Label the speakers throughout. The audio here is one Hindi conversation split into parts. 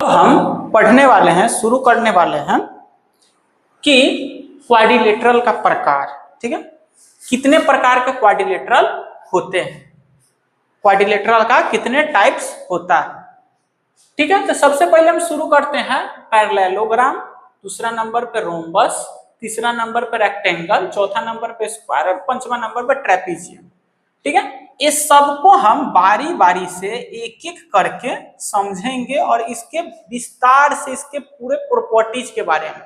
Speaker 1: हम पढ़ने वाले हैं, शुरू करने वाले हैं कि क्वाड्रिलेटरल का प्रकार। ठीक है, कितने प्रकार के क्वाड्रिलेटरल होते हैं, क्वाड्रिलेटरल का कितने टाइप्स होता है। ठीक है, तो सबसे पहले हम शुरू करते हैं पैरेललोग्राम, दूसरा नंबर पे रोम्बस, तीसरा नंबर पे रेक्टेंगल, चौथा नंबर पे स्क्वायर और पांचवा नंबर पे ट्रेपीजियम। ठीक है, इस सबको हम बारी बारी से एक एक करके समझेंगे और इसके विस्तार से इसके पूरे प्रॉपर्टीज के बारे में,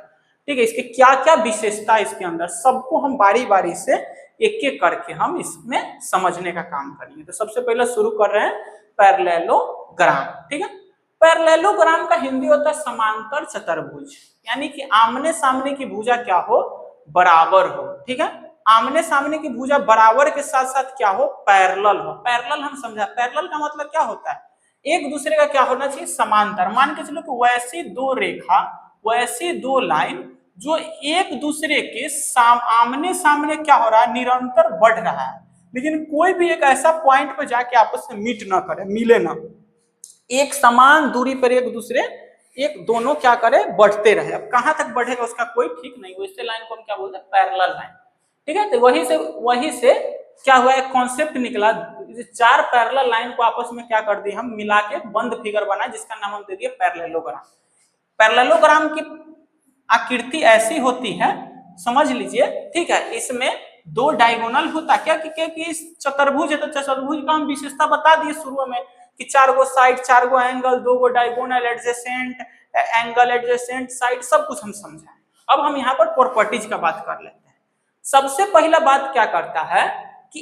Speaker 1: ठीक है, इसके क्या क्या विशेषता इसके अंदर, सबको हम बारी बारी से एक एक करके हम इसमें समझने का काम करेंगे। तो सबसे पहले शुरू कर रहे हैं पैरेललोग्राम। ठीक है, पैरेललोग्राम का हिंदी होता है समांतर चतुर्भुज, यानी कि आमने सामने की भुजा क्या हो, बराबर हो। ठीक है, आमने सामने की भुजा बराबर के साथ साथ क्या हो, पैरेलल हो। पैरेलल हम समझा, पैरेलल का मतलब क्या होता है, एक दूसरे का क्या होना चाहिए, समांतर। मान के चलो कि वैसी दो रेखा, वैसी दो लाइन जो एक दूसरे के आमने सामने क्या हो रहा है, निरंतर बढ़ रहा है, लेकिन कोई भी एक ऐसा पॉइंट पर जाके आपस में मीट ना करे, मिले ना, एक समान दूरी पर एक दूसरे एक दोनों क्या करे, बढ़ते रहे। अब कहां तक बढ़ेगा उसका कोई ठीक नहीं, वैसे लाइन को हम क्या बोलते हैं, पैरेलल लाइन। ठीक है, तो वही से क्या हुआ, एक कॉन्सेप्ट निकला, चार पैरेलल लाइन को आपस में क्या कर दिए, हम मिला के बंद फिगर बना, जिसका नाम हम दे दिए पैरेललोग्राम। पैरेललोग्राम की आकृति ऐसी होती है, समझ लीजिए। ठीक है, इसमें दो डायगोनल होता क्या कि इस चतुर्भुज है, तो चतुर्भुज का हम विशेषता बता दिए शुरू में कि चार गो साइड, चार गो एंगल, दो गो diagonal, adjacent angle, adjacent side, सब कुछ हम समझाएं। अब हम यहाँ पर प्रॉपर्टीज का बात कर लेते हैं। सबसे पहला बात क्या करता है कि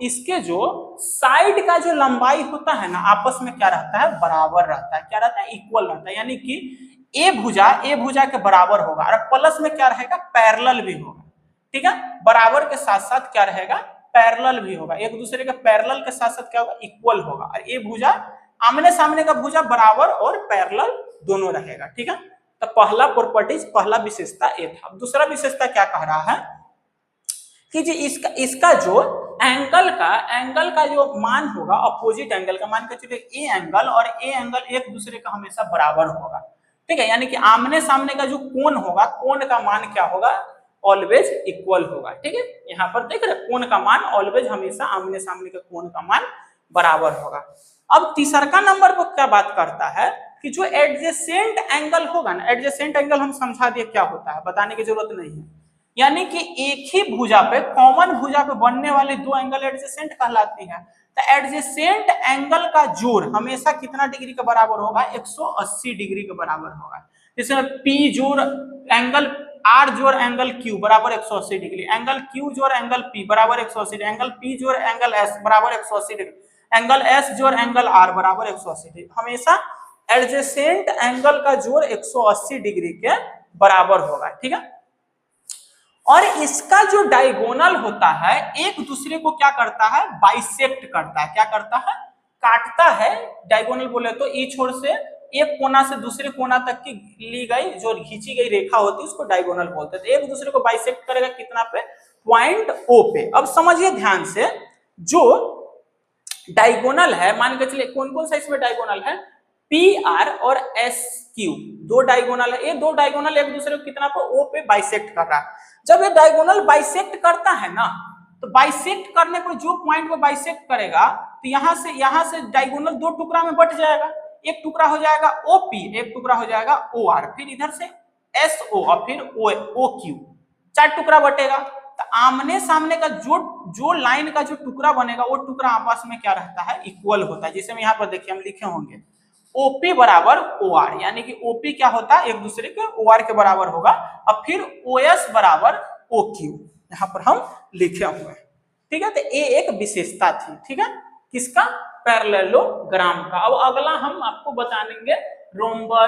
Speaker 1: इसके जो साइड का जो लंबाई होता है ना, आपस में क्या रहता है, बराबर रहता है। क्या रहता है, इक्वल रहता है, यानी कि ए भुजा के बराबर होगा, और प्लस में क्या रहेगा, पैरेलल भी होगा। ठीक है, बराबर के साथ साथ क्या रहेगा, पैरेलल भी होगा, एक दूसरे के पैरेलल के साथ साथ क्या होगा, इक्वल होगा। और ये भुजा आमने सामने का भुजा बराबर और पैरेलल दोनों रहेगा। ठीक है, तो पहला प्रॉपर्टीज, पहला विशेषता ये था। अब दूसरा विशेषता क्या कह रहा है कि जी इसका जो एंगल का जो मान होगा, अपोजिट एंगल का, मान के चलिए ए एंगल और ए एंगल एक दूसरे का हमेशा बराबर होगा। ठीक है, यानी कि आमने सामने का जो कोण होगा, कोण का मान क्या होगा, ऑलवेज इक्वल होगा। ठीक है, यहाँ पर देख रहे, कोण का मान ऑलवेज हमेशा आमने सामने के कोण का मान बराबर होगा। अब तीसरा नंबर पर क्या बात करता है कि जो एडजेसेंट एंगल होगा ना, एडजेसेंट एंगल हम समझा दिए क्या होता है, बताने की जरूरत नहीं है, यानी कि एक ही भुजा पे, कॉमन भुजा पे बनने वाले दो एंगल एडजेसेंट कहलाती है। तो एडजेसेंट एंगल का जोड़ हमेशा कितना डिग्री के बराबर होगा, 180 डिग्री के बराबर होगा। जैसे पी जोड़ एंगल आर जोड़ एंगल क्यू बराबर 180 डिग्री, एंगल क्यू जोड़ एंगल पी बराबर 180 डिग्री, एंगल पी जोड़ एंगल एस बराबर 180 डिग्री, एंगल एस जोड़ एंगल आर बराबर 180 डिग्री। हमेशा एडजेसेंट एंगल का जोड़ 180 डिग्री के बराबर होगा। ठीक है, और इसका जो डायगोनल होता है एक दूसरे को क्या करता है, बाइसेक्ट करता है। क्या करता है, काटता है। डायगोनल बोले तो ई छोर से एक कोना से दूसरे कोना तक की ली गई जो खींची गई रेखा होती है उसको डायगोनल बोलते हैं। तो एक दूसरे को बाइसेक्ट करेगा कितना पे, पॉइंट ओ पे। अब समझिए ध्यान से, जो डायगोनल है, मान के चलिए कौन कौन सा इसमें डायगोनल है, पी आर और एस क्यू, दो डायगोनल है। ये दो डायगोनल एक दूसरे को कितना पे, ओ पे बाइसेक्ट कर रहा है। जब ये डायगोनल बाइसेक्ट करता है ना, तो बाइसेक्ट करने पर जो पॉइंट पे बाइसेक्ट करेगा, तो यहां से डायगोनल दो टुकड़ा में बट जाएगा। एक टुकड़ा हो जाएगा ओपी, एक टुकड़ा हो जाएगा ओ आर, फिर इधर से एस ओ और फिर ओ क्यू, चार टुकड़ा बटेगा। तो आमने सामने का जो लाइन का जो टुकड़ा बनेगा, वो टुकड़ा आपस में क्या रहता है, इक्वल होता है। जैसे हम यहाँ पर देखिए, हम लिखे होंगे ओपी बराबर ओ आर, यानी कि ओपी क्या होता है, एक दूसरे के ओ आर के बराबर होगा। अब फिर ओ एस बराबर ओ क्यू, यहाँ पर हम लिखे हुए हैं। ठीक है, तो ये एक विशेषता थी। ठीक है, किसका, पैरेललोग्राम का। अब अगला हम आपको बताएंगे रोम्बस।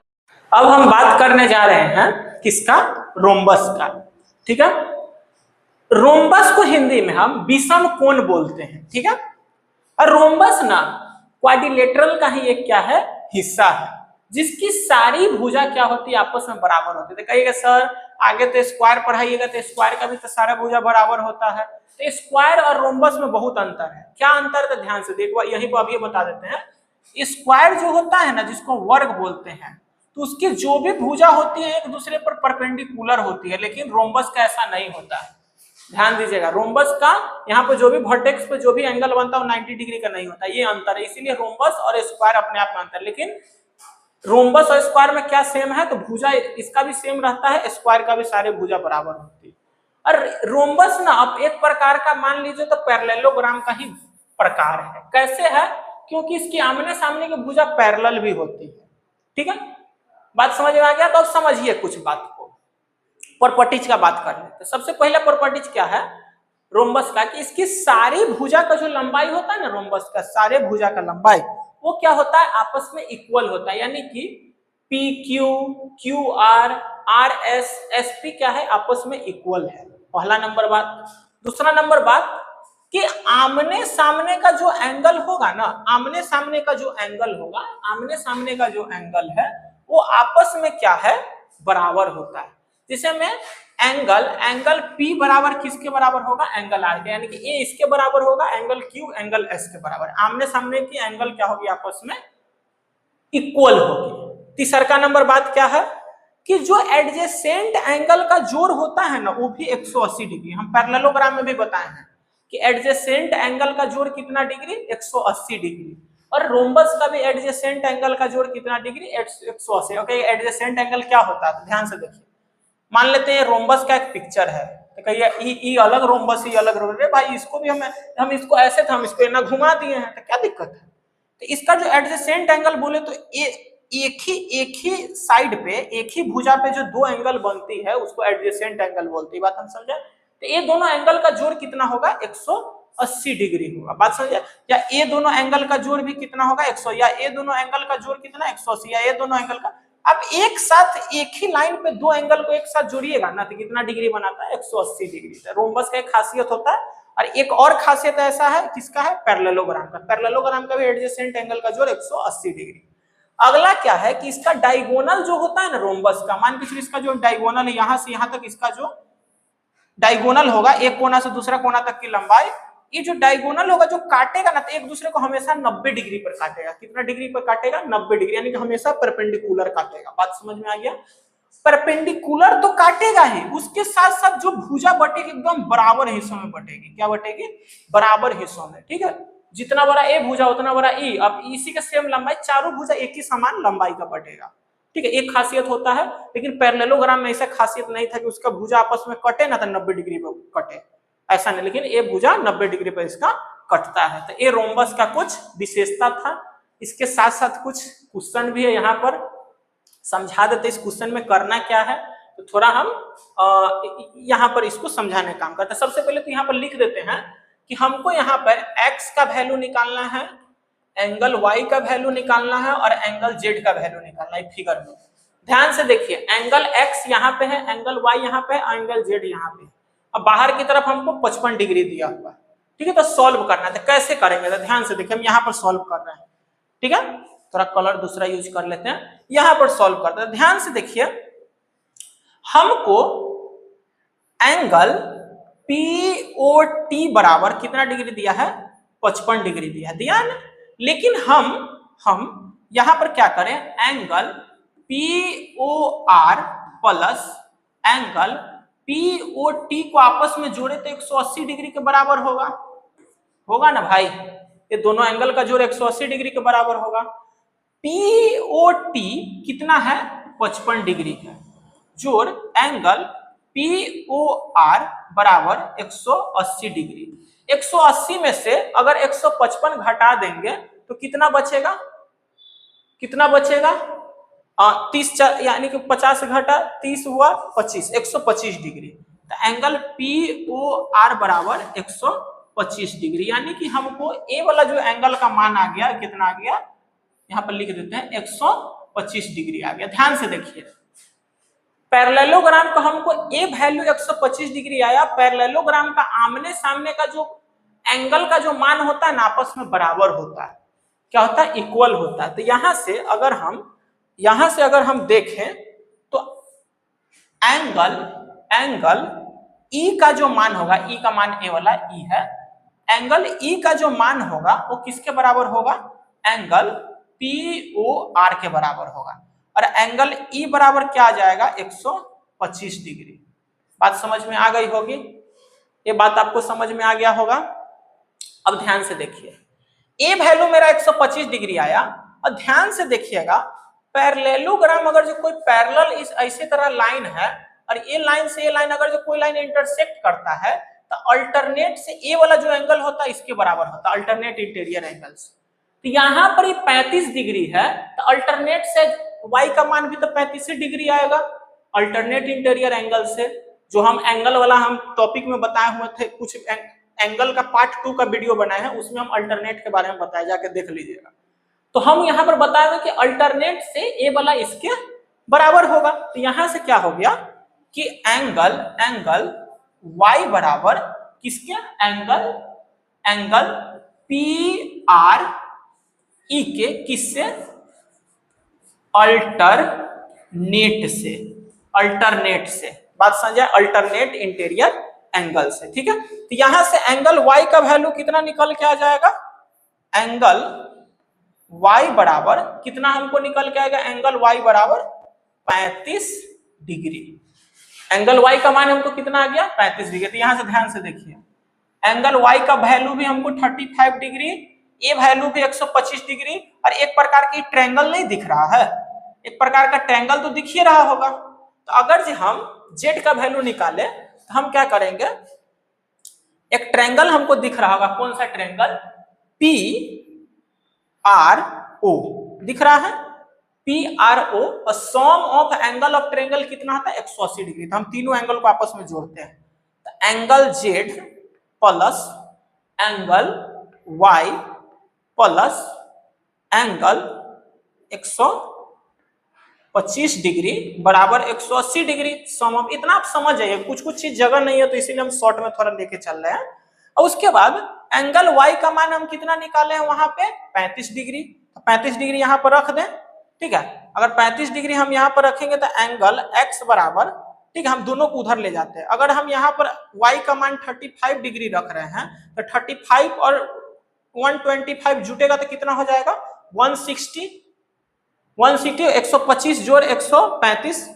Speaker 1: अब हम बात करने जा रहे हैं किसका, रोम्बस का। ठीक है, रोम्बस को हिंदी में हम विषम कोण बोलते हैं। ठीक है, और रोम्बस ना क्वाड्रिलेटरल का ही एक क्या है, हिस्सा है, जिसकी सारी भुजा क्या होती है, आपस में बराबर होती है। तो कहिएगा सर आगे तो स्क्वायर पढ़ाइएगा, तो स्क्वायर का भी तो सारा भुजा बराबर होता है। तो स्क्वायर और रोम्बस में बहुत अंतर है। क्या अंतर है, ध्यान से देखो, यही को अभी बता देते हैं। स्क्वायर जो होता है ना, जिसको वर्ग बोलते हैं, तो उसकी जो भी भुजा होती है एक दूसरे पर परपेंडिकुलर होती है, लेकिन रोम्बस का ऐसा नहीं होता है। ध्यान दीजिएगा, रोम्बस का यहाँ पर जो भी वर्टेक्स पे जो भी एंगल बनता है वो 90 डिग्री का नहीं होता, ये अंतर है। इसीलिए रोम्बस और स्क्वायर अपने आप में अंतर, लेकिन रोम्बस और स्क्वायर में क्या सेम है, तो भुजा इसका भी सेम रहता है, स्क्वायर का भी सारे भुजा बराबर होती है। और रोम्बस ना अब एक प्रकार का मान लीजिए तो पैरेललोग्राम का ही प्रकार है। कैसे है, क्योंकि इसकी आमने सामने की भुजा पैरेलल भी होती है। ठीक है, बात समझ में आ गया? तो अब समझिए कुछ बात को, प्रॉपर्टीज का बात कर लेते हैं। सबसे पहला प्रॉपर्टीज क्या है रोम्बस का, कि इसकी सारी भुजा का जो लंबाई होता है ना, रोम्बस का सारे भुजा का लंबाई वो क्या होता है, आपस में इक्वल होता है। यानी कि P Q, Q R, R S, S P क्या है, आपस में इक्वल है। पहला नंबर बात। दूसरा नंबर बात कि आमने सामने का जो एंगल होगा ना, आमने सामने का जो एंगल होगा, आमने सामने का जो एंगल है वो आपस में क्या है, बराबर होता है। जिसे में एंगल P बराबर किसके बराबर होगा, एंगल R के, यानी कि A इसके बराबर होगा, एंगल Q एंगल S के बराबर। आमने सामने की एंगल क्या होगी, आपस में इक्वल होगी। तीसरा नंबर बात क्या है कि जो एडजेसेंट एंगल का जोड़ होता है ना, वो भी 180 डिग्री। हम पैरेललोग्राम में भी बताए हैं कि एडजेसेंट एंगल का जोड़ कितना डिग्री, 180 डिग्री। और रोम्बस का भी एडजेसेंट एंगल का जोड़ कितना डिग्री, 180। ओके, एडजेसेंट एंगल क्या होता है, तो ध्यान से देखिए। मान लेते हैं रोम्बस का एक पिक्चर है, तो कहिए ई अलग रोम्बस, ई अलग रोम्बस। भाई इसको भी हम इसको ऐसे थे, हम इसको ना घुमा दिए हैं, तो क्या दिक्कत है। तो इसका जो एडजेसेंट एंगल बोले तो एक ही साइड पे, एक ही भुजा पे जो दो एंगल बनती है उसको एडजेसेंट एंगल बोलती है। बात हम समझे? तो ये दोनों एंगल का जोड़ कितना होगा, 180 डिग्री होगा। बात समझे? या ये दोनों एंगल का जोड़ भी कितना होगा, 100, या ये दोनों एंगल का जोड़ कितना, 180, या ये दोनों एंगल का। अब एक साथ एक ही लाइन पे दो एंगल को एक साथ जोड़िएगा ना, तो कितना डिग्री बनाता है, 180 डिग्री। तो रोम्बस का एक खासियत होता है। और एक और खासियत ऐसा है, किसका है, पैरेललोग्राम का। पैरेललोग्राम का भी एडजेसेंट एंगल का जोड़ 180 डिग्री। अगला क्या है कि इसका डायगोनल जो होता है ना रोम्बस का, मान के चलिए इसका जो डायगोनल है, यहां से यहां तक इसका जो डायगोनल होगा, एक कोना से दूसरा कोना तक की लंबाई, ये जो डायगोनल होगा जो काटेगा ना, तो एक दूसरे को हमेशा 90 डिग्री पर काटेगा। कितना डिग्री पर काटेगा, 90 डिग्री, यानी कि हमेशा परपेंडिकुलर काटेगा। बात समझ में आ गया? परपेंडिकुलर तो काटेगा ही, उसके साथ साथ जो भुजा बटेगी एकदम बराबर हिस्सों में बटेगी। क्या बटेगी, बराबर हिस्सों में। ठीक है, जितना बड़ा ए भुजा उतना बड़ा ई। अब इसी के सेम लंबाई, चारों भुजा एक ही समान लंबाई का बटेगा। ठीक है, एक खासियत होता है। लेकिन पैरेललोग्राम में ऐसा खासियत नहीं था कि उसका भुजा आपस में कटे ना तो 90 डिग्री पर कटे, ऐसा नहीं। लेकिन ये भुजा 90 डिग्री पर इसका कटता है। तो ये रोम्बस का कुछ विशेषता था। इसके साथ साथ कुछ क्वेश्चन भी है, यहाँ पर समझा देते इस क्वेश्चन में करना क्या है। तो थोड़ा हम यहाँ पर इसको समझाने का काम करते हैं। सबसे पहले तो यहाँ पर लिख देते हैं कि हमको यहाँ पर x का वैल्यू निकालना है, एंगल y का वैल्यू निकालना है, और एंगल z का वैल्यू निकालना है फिगर में। ध्यान से देखिए, एंगल x यहाँ पे है, एंगल y यहाँ पे है, एंगल z यहाँ पे। अब बाहर की तरफ हमको 55 डिग्री दिया हुआ है। ठीक है, तो सॉल्व करना है। तो कैसे करेंगे, तो ध्यान से देखिए, हम यहाँ पर सॉल्व कर रहे हैं। ठीक है, थोड़ा कलर दूसरा यूज कर लेते हैं, यहाँ पर सॉल्व करते हैं। ध्यान से देखिए, हमको एंगल POT बराबर कितना डिग्री दिया है, 55 डिग्री दिया है ना। लेकिन हम यहां पर क्या करें, angle POR plus angle POT को आपस में जोड़े तो 180 डिग्री के बराबर होगा ना भाई। ये दोनों एंगल का जोड़ 180 डिग्री के बराबर होगा। POT कितना है, 55 डिग्री है, जोड़ एंगल POR बराबर 180 डिग्री। 180 में से अगर 155 घटा देंगे तो कितना बचेगा, 30, यानी कि 50 घटा 30 हुआ 25, 125 डिग्री। तो एंगल POR बराबर 125 डिग्री, यानी कि हमको ए वाला जो एंगल का मान आ गया, कितना आ गया, यहाँ पर लिख देते हैं 125 डिग्री आ गया। ध्यान से देखिए, पैरेललोग्राम का हमको ए वैल्यू 125 डिग्री आया। पैरेललोग्राम का आमने सामने का जो एंगल का जो मान होता है ना, आपस में बराबर होता है। क्या होता है, इक्वल होता है। तो यहां से अगर हम देखें तो एंगल ई का जो मान होगा, ई का मान ए वाला ई है, एंगल ई का जो मान होगा वो किसके बराबर होगा, एंगल POR के बराबर होगा और एंगल E बराबर क्या आ जाएगा 125 डिग्री। बात समझ में आ गई होगी, ये बात आपको समझ में आ गया होगा। अब ध्यान से देखिए, ए वैल्यू मेरा 125 डिग्री आया और ध्यान से देखिएगा पैरेललोग्राम अगर जो कोई पैरेलल इस ऐसे तरह लाइन है और ये लाइन से ये लाइन अगर जो कोई लाइन इंटरसेक्ट करता है तो अल्टरनेट से ए वाला जो एंगल होता है इसके बराबर होता है, अल्टरनेट इंटीरियर एंगल्स। तो यहाँ पर ये 35 डिग्री है तो अल्टरनेट से वाई का मान भी तो 35 डिग्री आएगा अल्टरनेट इंटीरियर एंगल से। जो हम एंगल वाला हम टॉपिक में बताए हुए थे, कुछ एंगल का पार्ट 2 का वीडियो बनाए हैं, उसमें हम अल्टरनेट के बारे में बताया, जाके देख लीजिएगा। तो हम यहाँ पर बताए हुए कि अल्टरनेट से ए वाला इसके बराबर होगा। तो यहां से क्या हो गया कि एंगल y बराबर किसके, एंगल PRE के किससे, अल्टरनेट से बात समझे, अल्टरनेट इंटीरियर एंगल से। ठीक है, तो यहां से एंगल y का वैल्यू कितना निकल के आ जाएगा, एंगल y बराबर कितना हमको निकल के आएगा, एंगल y बराबर 35 डिग्री। एंगल y का मान हमको कितना आ गया 35 डिग्री। तो यहां से ध्यान से देखिए, एंगल y का वैल्यू भी हमको 35 डिग्री, ए वैल्यू भी 125 डिग्री और एक प्रकार की ट्रायंगल नहीं दिख रहा है, एक प्रकार का ट्रायंगल तो दिख ही रहा होगा। तो अगर जो हम z का वैल्यू निकाले तो हम क्या करेंगे, एक ट्रायंगल हमको दिख रहा होगा, कौन सा ट्रायंगल, PRO दिख रहा है, PRO और सम ऑफ एंगल ऑफ ट्रायंगल कितना होता है 180 डिग्री। तो हम तीनों एंगल को आपस में जोड़ते हैं, तो angle Z plus angle Y plus angle 125 degree बराबर 180 डिग्री सम ऑफ, इतना आप समझ जाइए, कुछ चीज जगह नहीं है तो इसीलिए हम शॉर्ट में थोड़ा लेके चल रहे हैं। और उसके बाद एंगल Y का मान हम कितना निकाले हैं वहां पे 35 डिग्री, तो 35 डिग्री यहाँ पर रख दें। ठीक है, अगर 35 डिग्री हम यहाँ पर रखेंगे तो एंगल X बराबर, ठीक है, हम दोनों को उधर ले जाते हैं। अगर हम यहाँ पर Y का मान 35 डिग्री रख रहे हैं तो 35 और 125 जुटेगा तो कितना हो जाएगा 160, 125 जोड़ 135,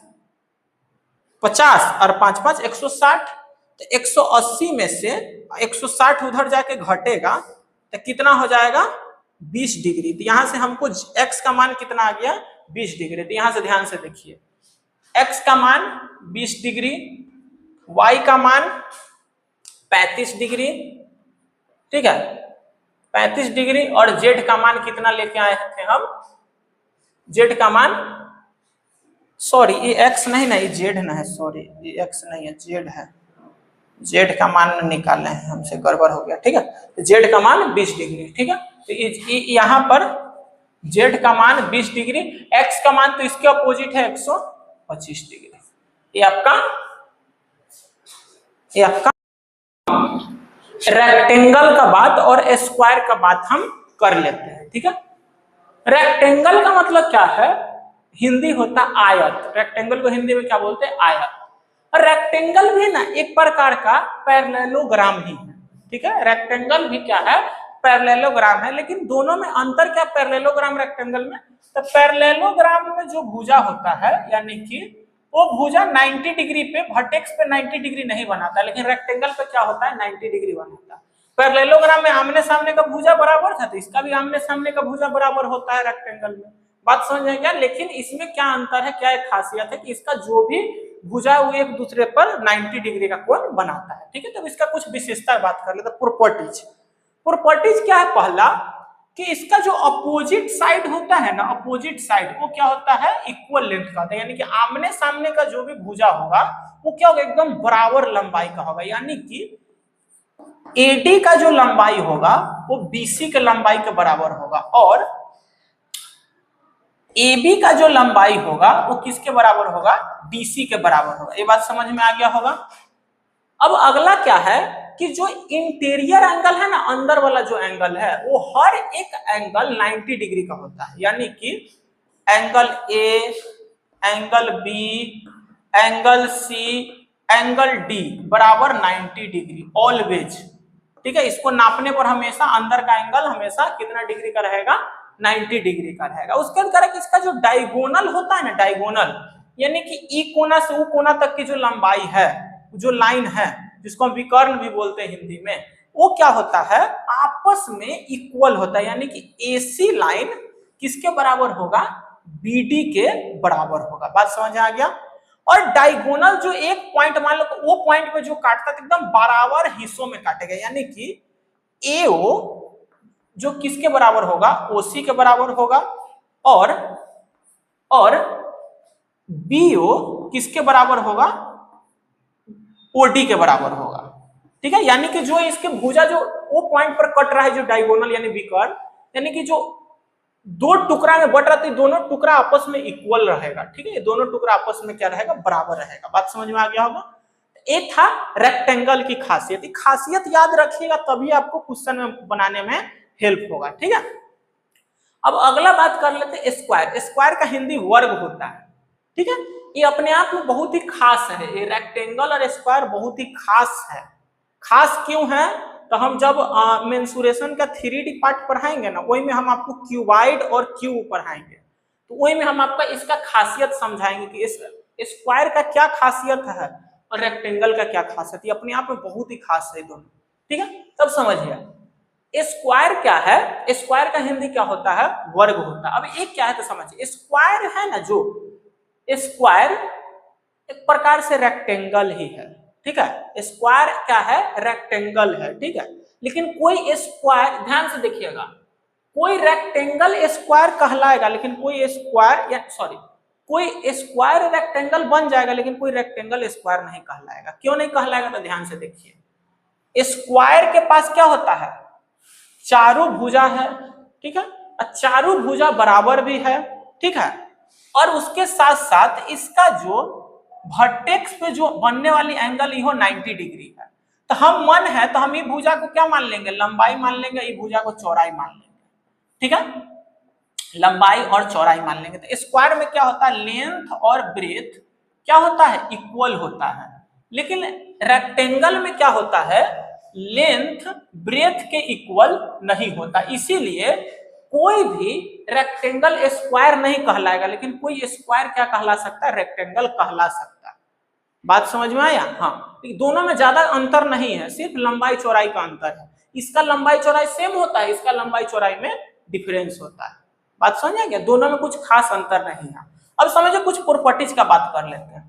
Speaker 1: 50 और 5 5 160, तो 180 में से 160 उधर जाके घटेगा तो कितना हो जाएगा 20 डिग्री। तो यहां से हमको x का मान कितना आ गया 20 डिग्री। तो यहां से ध्यान से देखिए, x का मान 20 डिग्री, y का मान 35 डिग्री, ठीक है 35 डिग्री, और z का मान कितना लेके आए थे हम, z का मान, सॉरी ये x नहीं ना, ये z ना है, सॉरी ये x नहीं है z है, z का मान निकाले हैं हमसे, गड़बड़ हो गया। ठीक है, तो z का मान 20 डिग्री। ठीक है, तो यहाँ पर z का मान 20 डिग्री, x का मान तो इसके अपोजिट है 125 डिग्री। ये आपका रेक्टेंगल का बात और स्क्वायर का बात हम कर लेते हैं। ठीक है, रेक्टेंगल का मतलब क्या है, हिंदी होता आयत, रेक्टेंगल को हिंदी में क्या बोलते हैं आयत। रेक्टेंगल भी ना एक प्रकार का पैरेललोग्राम ही है। ठीक है, रेक्टेंगल भी क्या है पैरेललोग्राम है, लेकिन दोनों में अंतर क्या, पैरेललोग्राम रेक्टेंगल में, तो पैरेललोग्राम में जो भुजा होता है यानी कि वो भुजा 90 डिग्री पे, वर्टेक्स पे 90 डिग्री नहीं बनाता, लेकिन रेक्टेंगल पे क्या होता है 90 डिग्री बनाता है। पैरेललोग्राम में आमने सामने का भुजा बराबर था, तो इसका भी आमने सामने का भुजा बराबर होता है रेक्टेंगल में। बात समझ में क्या, लेकिन इसमें क्या अंतर है, क्या एक खासियत है कि इसका जो भी भुजा वो एक दूसरे पर 90 डिग्री का कोण बनाता है। ठीक है, तो इसका कुछ विशेषता बात कर लेते हैं। प्रॉपर्टीज क्या है, पहला कि इसका जो अपोजिट साइड होता है ना, अपोजिट साइड वो क्या होता है इक्वल लेंथ का होता है, यानी कि आमने सामने का जो भी भुजा होगा वो क्या होगा एकदम बराबर लंबाई का होगा, यानी कि AD का जो लंबाई होगा वो BC के लंबाई के बराबर होगा, और AB का जो लंबाई होगा वो किसके बराबर होगा, BC के बराबर होगा। ये बात समझ में आ गया होगा। अब अगला क्या है कि जो इंटीरियर एंगल है ना, अंदर वाला जो एंगल है वो हर एक एंगल 90 डिग्री का होता है, यानी कि angle A, angle B, angle C, angle D बराबर 90 डिग्री ऑलवेज। ठीक है, इसको नापने पर हमेशा अंदर का एंगल हमेशा कितना डिग्री का रहेगा 90 डिग्री का रहेगा। उसके बाद कह रहा है कि इसका जो डायगोनल होता है ना, डायगोनल यानी कि ई कोना से ऊ कोना तक की जो लंबाई है, जो लाइन है जिसको हम विकर्ण भी बोलते हैं हिंदी में, वो क्या होता है, आपस में इक्वल होता है। यानी कि एसी लाइन किसके बराबर होगा, बीडी के बराबर होगा। बात समझ आ गया। और डायगोनल जो एक पॉइंट मान लो, वो पॉइंट पे जो काटता है एकदम बराबर हिस्सों में काटेगा। यानी कि एओ जो किसके बराबर होगा, ओसी के बराबर होगा, और बीओ किसके बराबर होगा, ओडी के बराबर होगा। ठीक है। यानी कि जो इसके भुजा जो वो पॉइंट पर कट रहा है, जो डायगोनल यानी विकर्ण, यानी कि जो दो टुकड़ा में बट रहा है, दोनों टुकड़ा आपस में इक्वल रहेगा। ठीक है। दोनों टुकड़ा आपस में क्या रहेगा, बराबर रहेगा। बात समझ में आ गया होगा। ये था रेक्टेंगल की खासियत। खासियत याद रखिएगा तभी आपको क्वेश्चन में बनाने में हेल्प होगा। ठीक है। अब अगला बात कर लेते हैं स्क्वायर। स्क्वायर का हिंदी वर्ग होता है। ठीक है। ये अपने आप में बहुत ही खास है। ये रेक्टेंगल और स्क्वायर बहुत ही खास है। खास क्यों है, तो हम जब मेंसुरेशन का 3D पार्ट पढ़ाएंगे ना, वही में हम आपको क्यूबाइड और क्यूब पढ़ाएंगे, तो वही में हम आपका इसका खासियत समझाएंगे कि इस स्क्वायर का क्या खासियत है और रेक्टेंगल का क्या खासियत। ये अपने आप में बहुत ही खास है दोनों। ठीक है। तब समझिए स्क्वायर क्या है। स्क्वायर का हिंदी क्या होता है, वर्ग होता है। अब एक क्या है तो समझिए, स्क्वायर है ना, जो स्क्वायर एक प्रकार से रेक्टेंगल ही है। ठीक है। स्क्वायर क्या है, रेक्टेंगल है। ठीक है। लेकिन कोई स्क्वायर, ध्यान से देखिएगा, कोई रेक्टेंगल स्क्वायर कहलाएगा, लेकिन कोई स्क्वायर या सॉरी कोई स्क्वायर रेक्टेंगल बन जाएगा, लेकिन कोई रेक्टेंगल स्क्वायर नहीं कहलाएगा। क्यों नहीं कहलाएगा, तो ध्यान से देखिए। स्क्वायर के पास क्या होता है, चारों भुजा है। ठीक है। और चारों भुजा बराबर भी है। ठीक है। और उसके साथ साथ इसका जो वर्टेक्स पे जो बनने वाली एंगल ये 90 डिग्री है। तो हम मन है तो हम ये भुजा को क्या मान लेंगे, लंबाई मान लेंगे, ये भुजा को चौड़ाई मान लेंगे। ठीक है। लंबाई और चौड़ाई मान लेंगे। तो स्क्वायर में क्या होता है, लेंथ और ब्रेथ क्या होता है, इक्वल होता है। लेकिन रेक्टेंगल में क्या होता है, लेंथ ब्रेथ के इक्वल नहीं होता। इसीलिए कोई भी रेक्टेंगल स्क्वायर नहीं कहलाएगा, लेकिन कोई स्क्वायर क्या कहला सकता है, रेक्टेंगल कहला सकता है। बात समझ में आया। हाँ, दोनों में ज्यादा अंतर नहीं है, सिर्फ लंबाई चौड़ाई का अंतर है। इसका लंबाई चौड़ाई सेम होता है, इसका लंबाई चौड़ाई में डिफरेंस होता है। बात समझ आ गया। दोनों में कुछ खास अंतर नहीं है। अब समझो कुछ प्रॉपर्टीज का बात कर लेते हैं।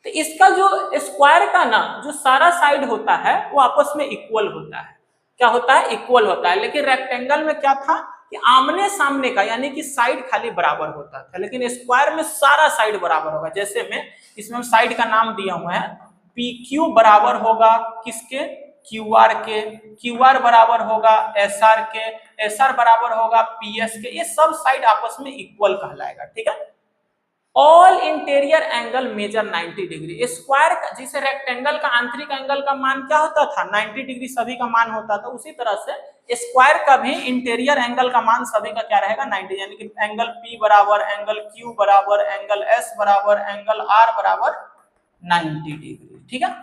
Speaker 1: तो इसका जो स्क्वायर का ना जो सारा साइड होता है वो आपस में इक्वल होता है। क्या होता है, इक्वल होता है। लेकिन रेक्टेंगल में क्या था कि आमने सामने का यानी कि साइड खाली बराबर होता था, लेकिन स्क्वायर में सारा साइड बराबर होगा। जैसे में इसमें साइड का नाम दिया हुआ है, पी क्यू बराबर होगा किसके, क्यू आर के, क्यू आर बराबर होगा एस आर के, एस आर बराबर होगा पी एस के। ये सब साइड आपस में इक्वल कहलाएगा। ठीक है। All interior angle measure 90 degree. Square का, जिसे रेक्टेंगल का आंतरिक एंगल का मान क्या होता था, 90 डिग्री सभी का मान होता था, उसी तरह से स्क्वायर का भी इंटीरियर एंगल का मान सभी का क्या रहेगा, 90। यानी कि एंगल P बराबर, एंगल Q बराबर, एंगल S बराबर, एंगल R बराबर 90 डिग्री। ठीक है।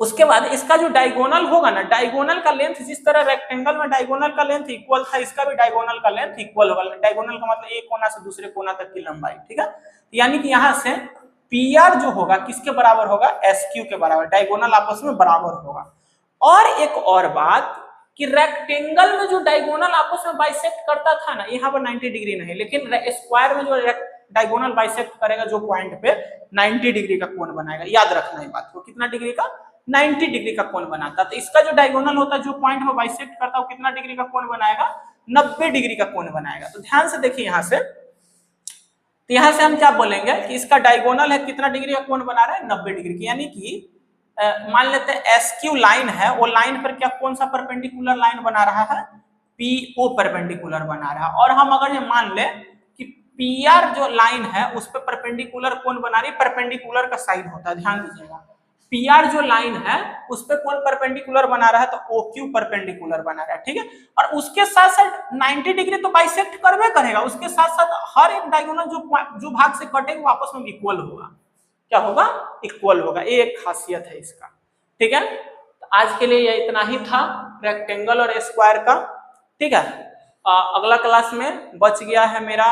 Speaker 1: उसके बाद इसका जो डायगोनल होगा ना, डायगोनल का लेंथ जिस तरह रेक्टेंगल में डायगोनल का लेंथ इक्वल था, इसका भी डायगोनल का लेंथ इक्वल होगा। डायगोनल का मतलब एक कोना से दूसरे कोना तक की लंबाई। ठीक है। यानी कि यहां से पीआर जो होगा किसके बराबर होगा, एसक्यू के बराबर। डायगोनल आपस में बराबर होगा। और एक और बात कि रेक्टेंगल में जो डायगोनल आपस में बाइसेक्ट करता था ना, यहाँ पर 90 डिग्री नहीं, लेकिन स्क्वायर में जो डायगोनल बाइसेक्ट करेगा जो पॉइंट पे 90 डिग्री का कोण बनाएगा। याद रखना है बात को, कितना डिग्री का, 90 डिग्री का कोण बनाता। तो इसका जो डायगोनल होता है जो पॉइंट में बाइसेक्ट करता है, कितना डिग्री का कोण बनाएगा, 90 डिग्री का कोण बनाएगा। तो ध्यान से देखिए यहां से, तो यहां से हम क्या बोलेंगे कि इसका डायगोनल है कितना डिग्री का कोण बना रहा है, 90 डिग्री की। यानी कि मान लेते हैं एसक्यू लाइन है, वो लाइन पर क्या कौन सा परपेंडिकुलर लाइन बना रहा है, पीओ परपेंडिकुलर बना रहा है। और हम अगर ये मान ले कि पीआर जो लाइन है उस पर परपेंडिकुलर कौन बना रही है, परपेंडिकुलर का साइड होता है, ध्यान दीजिएगा। पीआर जो लाइन है उस पर कौन परपेंडिकुलर बना रहा है, तो ओक्यू परपेंडिकुलर बना रहा है। ठीक है। और उसके साथ साथ 90 डिग्री तो बाइसेक्ट करवे करेगा, उसके साथ साथ हर एक डायगोनल जो भाग से कटेगा आपस में इक्वल होगा। क्या होगा, इक्वल होगा। ये एक खासियत है इसका। ठीक है। तो आज के लिए ये इतना ही था रेक्टेंगल और स्क्वायर का। ठीक है। अगला क्लास में बच गया है मेरा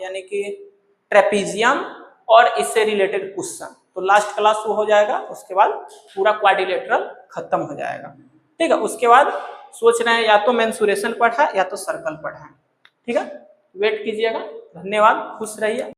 Speaker 1: यानी कि ट्रेपीजियम और इससे रिलेटेड क्वेश्चन, तो लास्ट क्लास वो हो जाएगा, उसके बाद पूरा क्वाड्रिलेटरल खत्म हो जाएगा। ठीक है, उसके बाद सोच रहे हैं या तो मेंसुरेशन पढ़ा या तो सर्कल पढ़ा। ठीक है, वेट कीजिएगा। धन्यवाद, खुश रहिए।